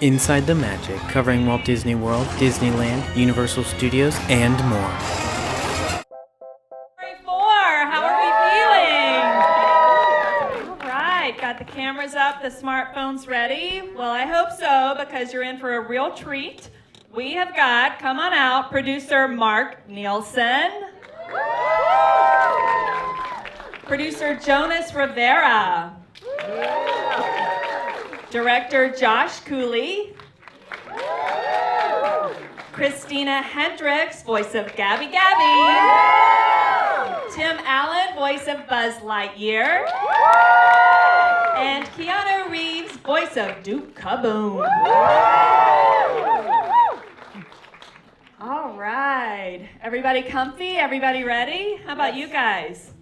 Inside the Magic, covering Walt Disney World, Disneyland, Universal Studios, and more. How are we feeling? All right, got the cameras up, the smartphones ready? Well, I hope so, because you're in for a real treat. We have got, come on out, producer Mark Nielsen, producer Jonas Rivera, director Josh Cooley, Christina Hendricks, voice of Gabby, Tim Allen, voice of Buzz Lightyear, and Keanu Reeves, voice of Duke Kaboom. All right, everybody comfy? Everybody ready? How about you guys?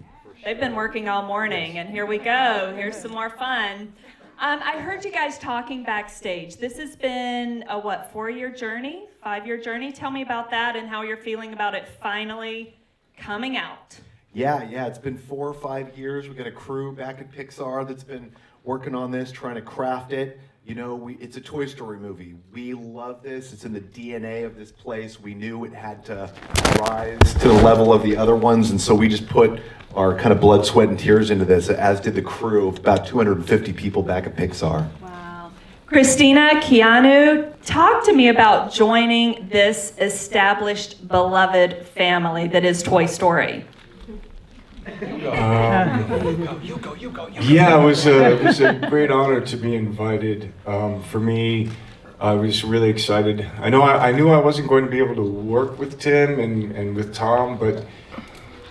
They've been working all morning, and here we go. Here's some more fun. I heard you guys talking backstage. This has been a 4-year journey, 5-year journey? Tell me about that and how you're feeling about it finally coming out. Yeah, it's been 4 or 5 years. We've got a crew back at Pixar that's been working on this, trying to craft it. You know, it's a Toy Story movie. We love this. It's in the DNA of this place. We knew it had to rise to the level of the other ones, and so we just put our kind of blood, sweat, and tears into this, as did the crew of about 250 people back at Pixar. Wow. Christina, Keanu, talk to me about joining this established, beloved family that is Toy Story. Yeah, it was a great honor to be invited. For me, I was really excited. I knew I wasn't going to be able to work with Tim and with Tom, but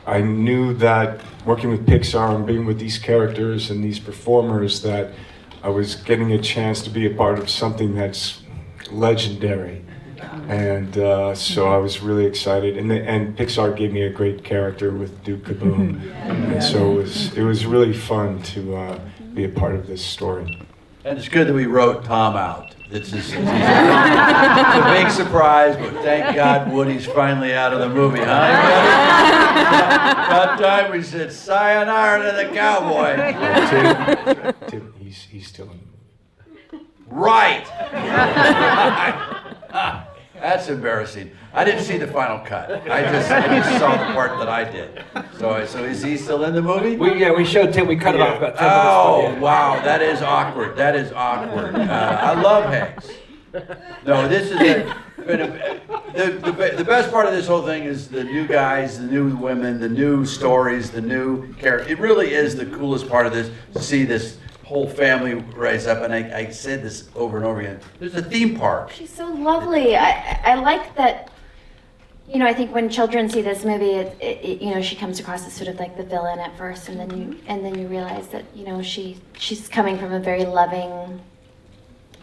I knew that working with Pixar and being with these characters and these performers, that I was getting a chance to be a part of something that's legendary. And so I was really excited, and Pixar gave me a great character with Duke Kaboom, and so it was really fun to be a part of this story. And it's good that we wrote Tom out. It's a big surprise, but thank God Woody's finally out of the movie, huh? About time we said sayonara to the cowboy. Tim, he's still in the movie. Right. That's embarrassing. I didn't see the final cut. I just saw the part that I did. So is he still in the movie? We showed Tim. We cut it off about 10 minutes. Oh, wow, that is awkward. That is awkward. I love Hanks. No, this is the best part of this whole thing is the new guys, the new women, the new stories, the new characters. It really is the coolest part of this, to see this whole family rise up, and I said this over and over again. There's a theme park. She's so lovely. I like that. You know, I think when children see this movie, it she comes across as sort of like the villain at first, and then you realize that she's coming from a very loving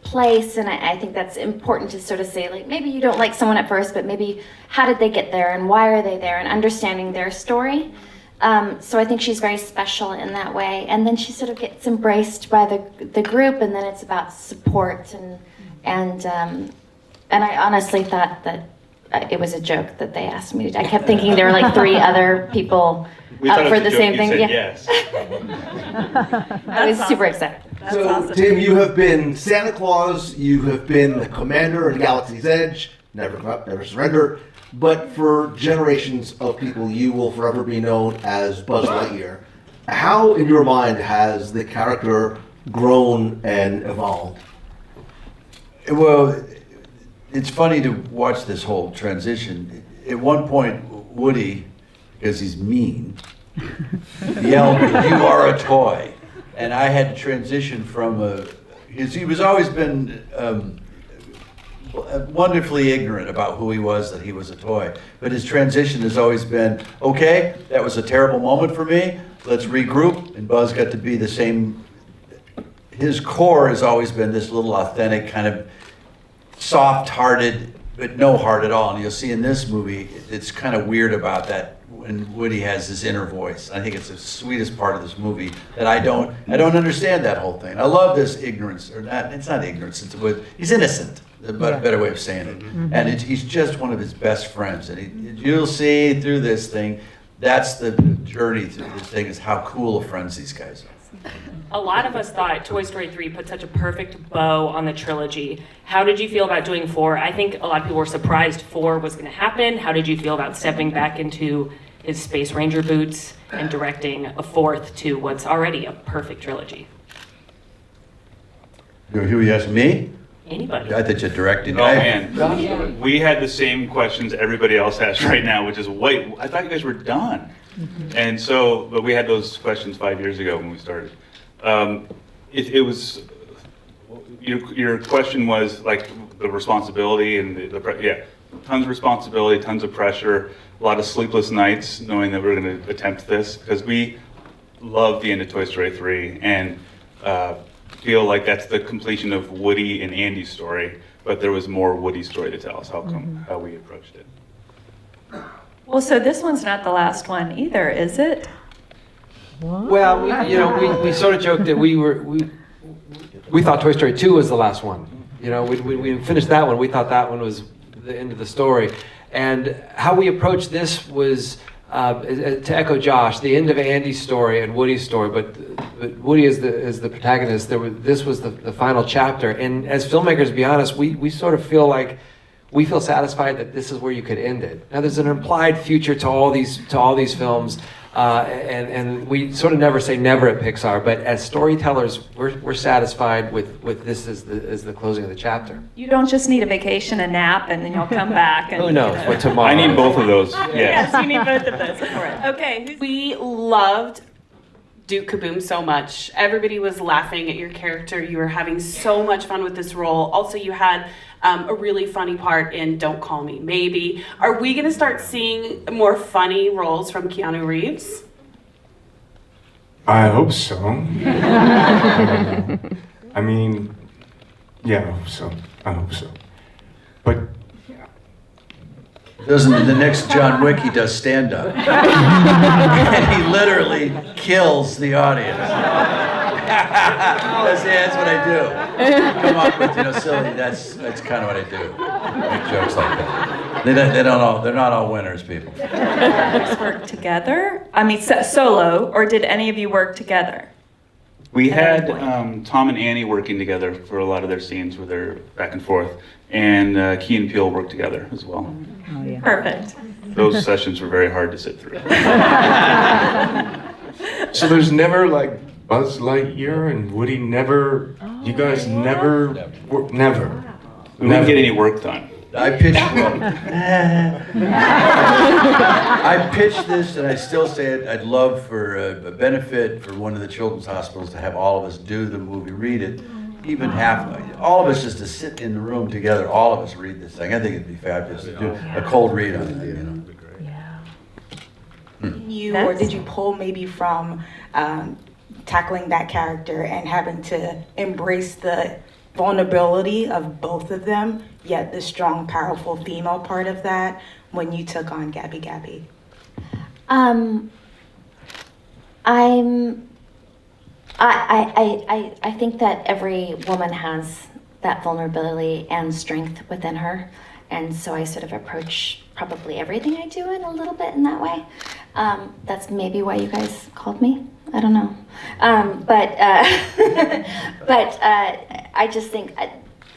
place, and I think that's important to sort of say, like, maybe you don't like someone at first, but maybe how did they get there and why are they there, and understanding their story. So I think she's very special in that way, and then she sort of gets embraced by the group, and then it's about support, and I honestly thought that it was a joke that they asked me to. I kept thinking there were like 3 other people up for the same thing. Yes. I was super excited. So, awesome. Tim, you have been Santa Claus, you have been the commander in Galaxy's Edge, never give up, never surrender, but for generations of people, you will forever be known as Buzz Lightyear. How, in your mind, has the character grown and evolved? Well, it's funny to watch this whole transition. At one point, Woody, because he's mean, yelled, "You are a toy." And I had to transition from he was always been wonderfully ignorant about who he was, that he was a toy. But his transition has always been, okay, that was a terrible moment for me, let's regroup. And Buzz got to be the same. His core has always been this little authentic kind of soft-hearted, but no heart at all. And you'll see in this movie, it's kind of weird about that when Woody has his inner voice. I think it's the sweetest part of this movie that I don't understand that whole thing. I love this ignorance, or not. It's not ignorance. He's innocent. A better way of saying it. Mm-hmm. And he's just one of his best friends. And you'll see through this thing, that's the journey through this thing, is how cool of friends these guys are. A lot of us thought Toy Story 3 put such a perfect bow on the trilogy. How did you feel about doing 4? I think a lot of people were surprised 4 was going to happen. How did you feel about stepping back into his Space Ranger boots and directing a 4th to what's already a perfect trilogy? Who are you asking, me? Anybody? I thought you directed. Oh man, we had the same questions everybody else has right now, which is, wait, I thought you guys were done. And so, but we had those questions 5 years ago when we started. It was, your question was like the responsibility and tons of responsibility, tons of pressure, a lot of sleepless nights knowing that we're going to attempt this, because we love the end of Toy Story 3 and feel like that's the completion of Woody and Andy's story, but there was more Woody's story to tell us, how we approached it. Well, so this one's not the last one either, is it? Well, we sort of joked that we thought Toy Story 2 was the last one. We finished that one. We thought that one was the end of the story. And how we approached this was, to echo Josh, the end of Andy's story and Woody's story, but Woody is the protagonist. This was the final chapter. And as filmmakers, to be honest, we sort of feel like we feel satisfied that this is where you could end it. Now, there's an implied future to all these films, and we sort of never say never at Pixar. But as storytellers, we're satisfied with this as the closing of the chapter. You don't just need a vacation, a nap, and then you'll come back. And, Who knows what tomorrow? I need both of those. Yes, you need both of those. Okay. We loved Duke Kaboom so much. Everybody was laughing at your character. You were having so much fun with this role. Also, you had a really funny part in Don't Call Me Maybe. Are we going to start seeing more funny roles from Keanu Reeves? I hope so. I mean, yeah, I hope so. But The next John Wick, he does stand-up. And he literally kills the audience. That's what I do. Come up with, silly, that's kind of what I do. Make jokes like that. They're not all winners, people. Did you work together? I mean, solo, or did any of you work together? We had Tom and Annie working together for a lot of their scenes where they're back and forth, and Key and Peele worked together as well. Oh, yeah. Perfect. Those sessions were very hard to sit through. so there's never like Buzz Lightyear and Woody never. You guys never. We didn't get any work done. I pitched I pitched this, and I still say it. I'd love for a benefit for one of the children's hospitals to have all of us do the movie, read it, even all of us just to sit in the room together, all of us read this thing. I think it'd be fabulous to do a cold read on it. Or did you pull maybe from tackling that character and having to embrace the vulnerability of both of them, yet the strong, powerful female part of that when you took on Gabby Gabby? I think that every woman has that vulnerability and strength within her, and so I sort of approach probably everything I do in a little bit in that way. That's maybe why you guys called me. I don't know, but I just think,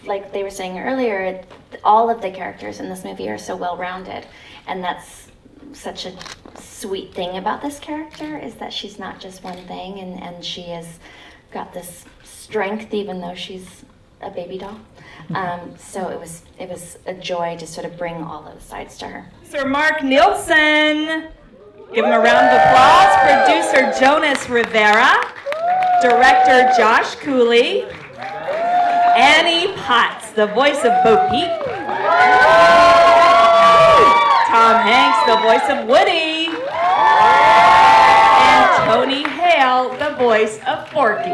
like they were saying earlier, all of the characters in this movie are so well-rounded, and that's such a sweet thing about this character, is that she's not just one thing, and she has got this strength even though she's a baby doll. So it was a joy to sort of bring all those sides to her. Sir Mark Nielsen. Give him a round of applause. Producer Jonas Rivera. Director Josh Cooley. Annie Potts, the voice of Bo Peep. Tom Hanks, the voice of Woody. And Tony Hale, the voice of Forky.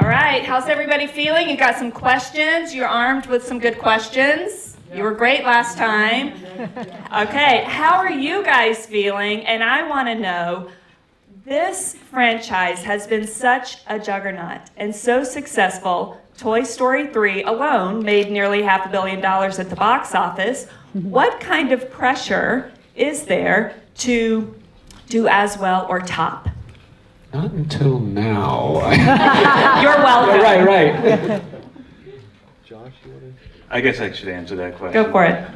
All right, how's everybody feeling? You got some questions? You're armed with some good questions. You were great last time. Okay, how are you guys feeling? And I want to know, this franchise has been such a juggernaut and so successful. Toy Story 3 alone made nearly $500 million at the box office. What kind of pressure is there to do as well or top? Not until now. You're welcome. Right. I guess I should answer that question. Go for it.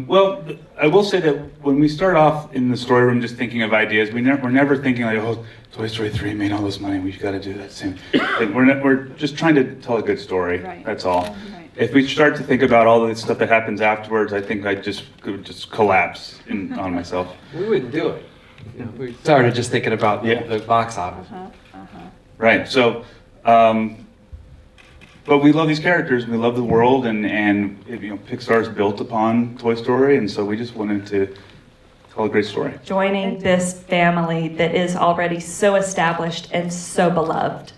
Well, I will say that when we start off in the story room just thinking of ideas, we're never thinking like, oh, Toy Story 3 made all this money, we've got to do that same. Like, we're just trying to tell a good story. Right. That's all. If we start to think about all the stuff that happens afterwards, I think I could just collapse on myself. We wouldn't do it. You know, we started just thinking about the box office. Right. So, but we love these characters. We love the world, and Pixar's built upon Toy Story, and so we just wanted to tell a great story. Joining this family that is already so established and so beloved.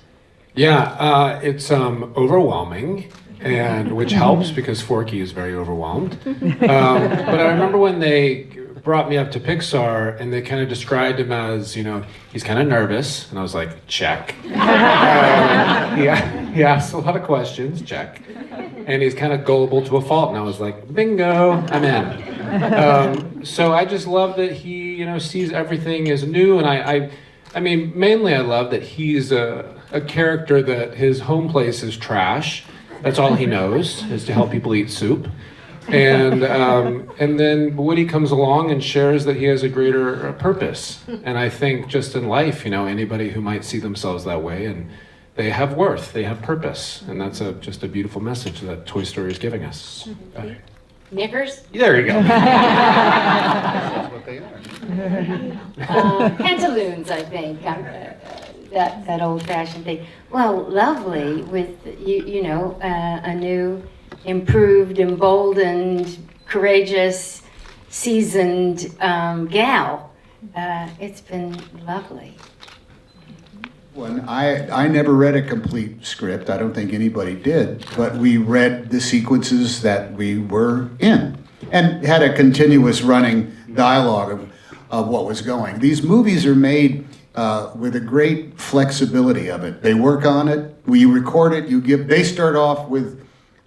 Yeah, it's overwhelming, and which helps because Forky is very overwhelmed. But I remember when they brought me up to Pixar and they kind of described him as, he's kind of nervous, and I was like, check. He asks a lot of questions, check. And he's kind of gullible to a fault, and I was like, bingo, I'm in. So I just love that he, sees everything as new, and I mean, mainly I love that he's a character that his home place is trash. That's all he knows, is to help people eat soup. And then Woody comes along and shares that he has a greater purpose. And I think just in life, anybody who might see themselves that way, and they have worth, they have purpose. And that's just a beautiful message that Toy Story is giving us. Knickers? There you go. That's what they are. Pantaloons, I think. That old-fashioned thing. Well, lovely with a new, improved, emboldened, courageous, seasoned gal. It's been lovely. When I never read a complete script. I don't think anybody did, but we read the sequences that we were in and had a continuous running dialogue of what was going. These movies are made with a great flexibility of it. They work on it, you record it, they start off with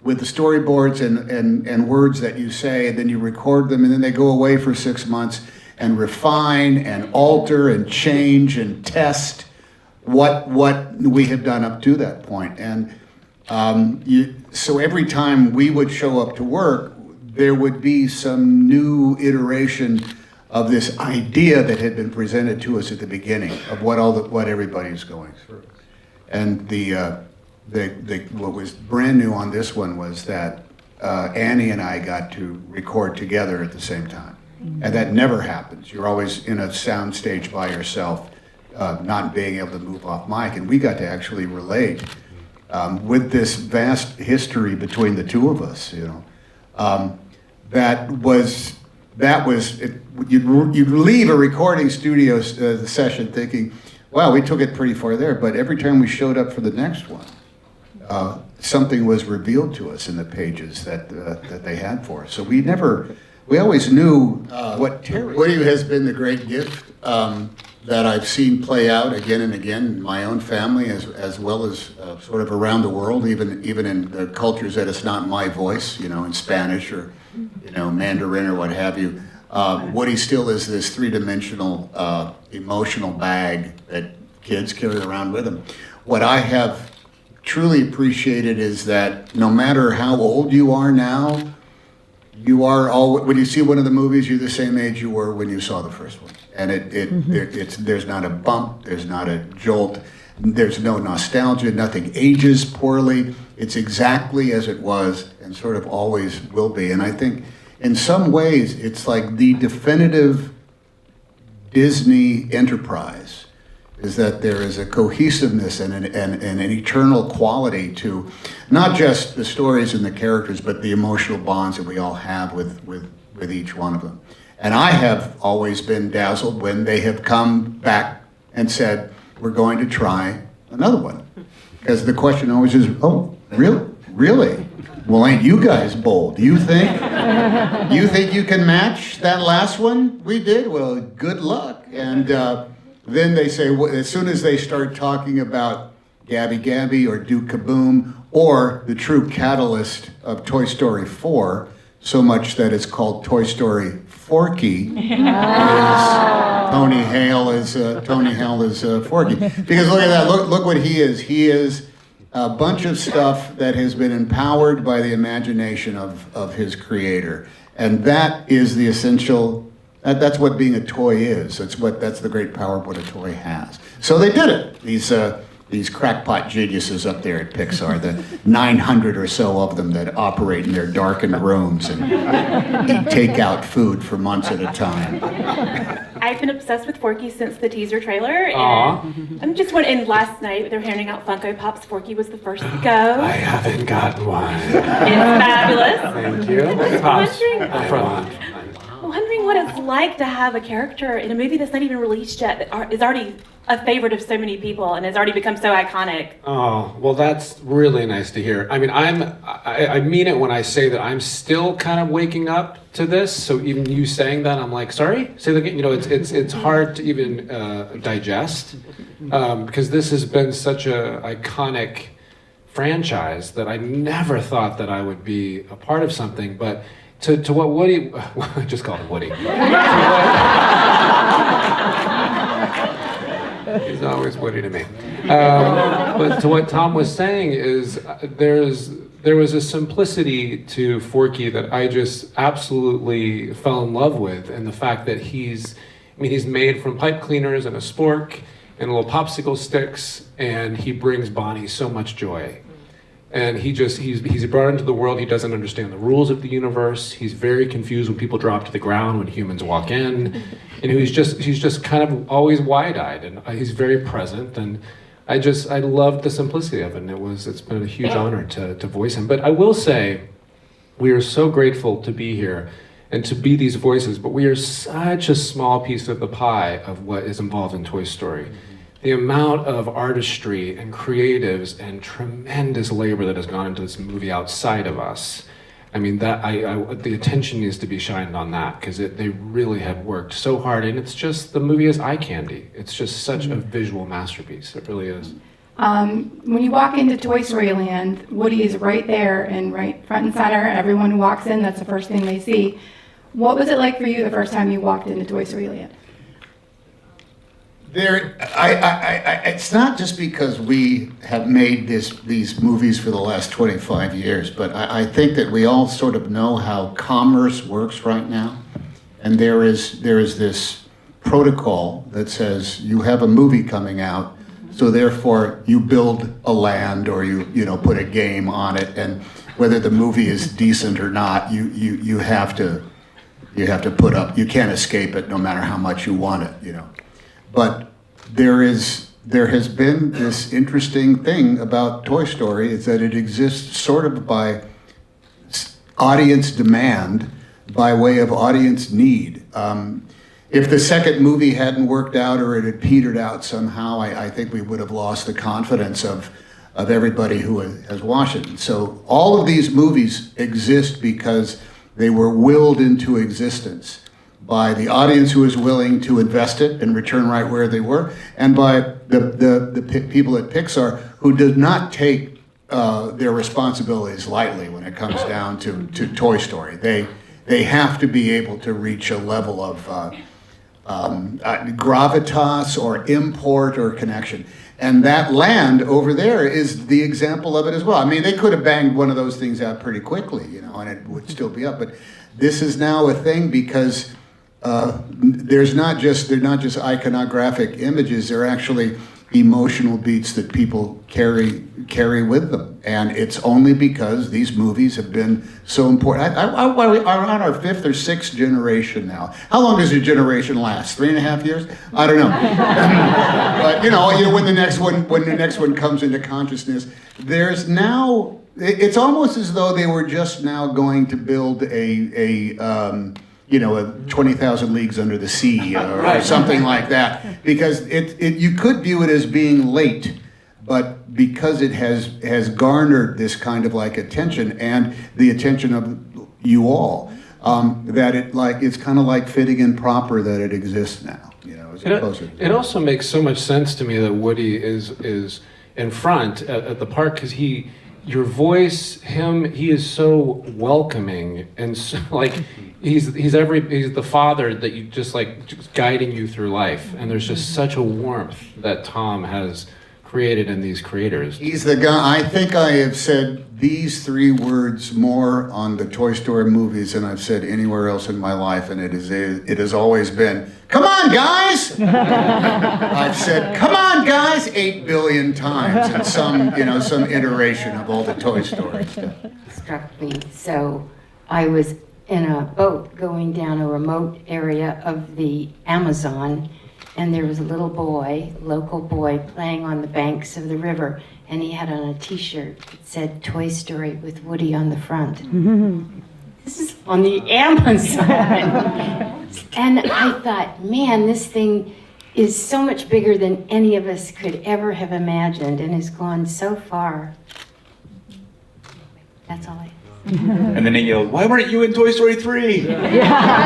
the storyboards and words that you say, and then you record them, and then they go away for 6 months and refine and alter and change and test what we have done up to that point. And so every time we would show up to work, there would be some new iteration of this idea that had been presented to us at the beginning of what everybody's going through. And what was brand new on this one was that Annie and I got to record together at the same time. And that never happens. You're always in a sound stage by yourself, not being able to move off mic. And we got to actually relate with this vast history between the two of us, you'd leave a recording studio session thinking, wow, we took it pretty far there, but every time we showed up for the next one, something was revealed to us in the pages that they had for us. So we always knew what Woody has been the great gift that I've seen play out again and again in my own family as well as sort of around the world, even in the cultures that it's not my voice, in Spanish or Mandarin or what have you. Woody still is this three-dimensional emotional bag that kids carry around with them. What I have truly appreciated is that no matter how old you are now, when you see one of the movies, you're the same age you were when you saw the first one. And there's not a bump, there's not a jolt, there's no nostalgia, nothing ages poorly. It's exactly as it was and sort of always will be. And I think in some ways it's like the definitive Disney enterprise is that there is a cohesiveness and an eternal quality to not just the stories and the characters, but the emotional bonds that we all have with each one of them. And I have always been dazzled when they have come back and said, we're going to try another one. Because the question always is, oh, really? Really? Well, ain't you guys bold? You think you can match that last one we did? Well, good luck. And then they say, as soon as they start talking about Gabby Gabby or Duke Kaboom or the true catalyst of Toy Story 4, so much that it's called Toy Story Forky. Tony Hale is Forky. Because look at that, look what he is. He is a bunch of stuff that has been empowered by the imagination of his creator. And that is the essential, that's what being a toy is. That's the great power of what a toy has. So they did it. These crackpot geniuses up there at Pixar, the 900 or so of them that operate in their darkened rooms and eat takeout food for months at a time. I've been obsessed with Forky since the teaser trailer, and I'm just wondering, last night they were handing out Funko Pops, Forky was the first to go. I haven't gotten one. It's fabulous. Thank you. Wondering what it's like to have a character in a movie that's not even released yet, that is already a favorite of so many people and has already become so iconic. Oh, well, that's really nice to hear. I mean, I mean it when I say that I'm still kind of waking up to this. So even you saying that, I'm like, sorry, say that again. You know, it's hard to even digest because this has been such a iconic franchise that I never thought that I would be a part of something. But to what Woody, I just called him Woody. He's always Woody to me. But to what Tom was saying is there was a simplicity to Forky that I just absolutely fell in love with, and the fact that he's made from pipe cleaners and a spork and little popsicle sticks, and he brings Bonnie so much joy. And he's brought into the world. He doesn't understand the rules of the universe. He's very confused when people drop to the ground, when humans walk in. And he's just kind of always wide-eyed, and he's very present. And I loved the simplicity of it, and it's been a huge honor to voice him. But I will say, we are so grateful to be here and to be these voices, but we are such a small piece of the pie of what is involved in Toy Story. The amount of artistry and creatives and tremendous labor that has gone into this movie outside of us. I mean, the attention needs to be shined on that because they really have worked so hard, and it's just, the movie is eye candy. It's just such a visual masterpiece. It really is. When you walk into Toy Story Land, Woody is right there and right front and center. Everyone who walks in, that's the first thing they see. What was it like for you the first time you walked into Toy Story Land? It's not just because we have made these movies for the last 25 years, but I think that we all sort of know how commerce works right now. And there is this protocol that says you have a movie coming out, so therefore you build a land or you put a game on it, and whether the movie is decent or not, you have to put up, you can't escape it no matter how much you want it, But there has been this interesting thing about Toy Story, is that it exists sort of by audience demand, by way of audience need. If the second movie hadn't worked out or it had petered out somehow, I think we would have lost the confidence of everybody who has watched it. So all of these movies exist because they were willed into existence by the audience who was willing to invest it and return right where they were, and by the people at Pixar who did not take their responsibilities lightly when it comes down to Toy Story. They have to be able to reach a level of gravitas or import or connection. And that land over there is the example of it as well. I mean, they could have banged one of those things out pretty quickly, and it would still be up. But this is now a thing because they're not just iconographic images, they're actually emotional beats that people carry with them. And it's only because these movies have been so important. We're on our 5th or 6th generation now. How long does your generation last? 3.5 years? I don't know. But when the next one comes into consciousness, there's now, it's almost as though they were just now going to build a 20,000 Leagues Under the Sea or something like that, because you could view it as being late, but because it has garnered this kind of like attention and the attention of you all, that it's kind of like fitting and proper that it exists now. It also makes so much sense to me that Woody is in front at the park, because he your voice, he is so welcoming and so, like he's the father that you just guiding you through life, and there's just such a warmth that Tom has created in these creators. He's the guy. I think I have said these 3 words more on the Toy Story movies than I've said anywhere else in my life, and it has always been, "Come on, guys!" I've said, "Come on, guys," 8 billion times in some iteration of all the Toy Story stuff. Struck me. So I was in a boat going down a remote area of the Amazon, and there was a little boy, local boy, playing on the banks of the river, and he had on a t-shirt that said Toy Story with Woody on the front. This is on the Amazon. And I thought, man, this thing is so much bigger than any of us could ever have imagined, and has gone so far. That's all I have. And then he yelled, "Why weren't you in Toy Story 3?" Yeah.